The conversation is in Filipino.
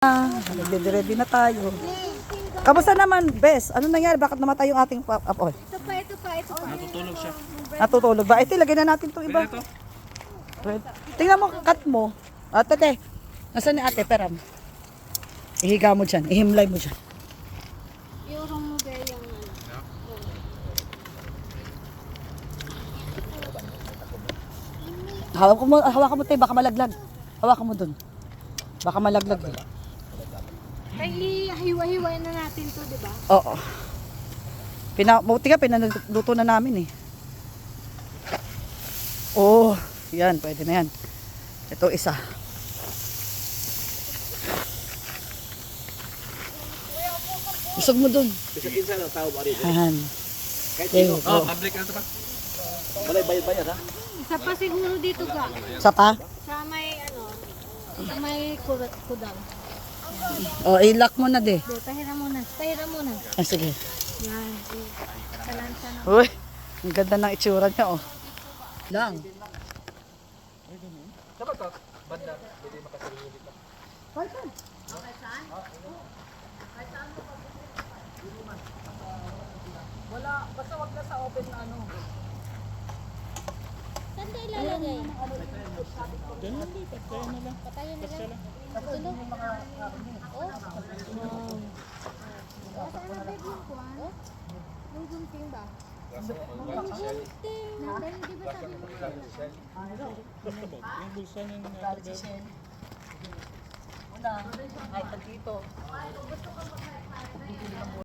Ready na tayo. Kamusta naman, Bes? Ano nangyari? Bakit namatay yung ating apoy? Ito pa. Natutulog siya. Natutulog ba? Ito, lagyan na natin itong iba. Ito. Tingnan mo, cut mo. Ate, nasaan ni ate? Peram. Ihiga mo dyan. Ihimlay mo dyan. Iurong mo ba yung Hawakan mo tayo, baka malaglag. Hawakan mo dun. Baka malaglag. Kaya hiwa-hiway na natin to, di ba? Oo. Buti ka, pinaluto na namin eh. Oh, yan, pwede na yan. Ito isa. Usog mo dun. Bisakin sa tao ba rin? Yan. Kahit sino. Oh, public ano pa? Walay bayad ha? Isa pa siguro dito ka. Sa pa? Sa may sa may kudang. O, i-lock mo na de. Pahiram muna. Ah, sige. Yan. Kalansa na. Uy, ang ganda ng itsura niya, oh. Lang. Dapat ka, banda, hindi makasarili dito. Wala, basta wag na sa open na ano. Saan tayo ilalagay? Patayin na lang. Tulog. Oh. Saan na bed yung kuwan? Yung gunting ba? Yung gunting. Dahil di ba sabi mo? Yung bulsa niya Una, kahit dito.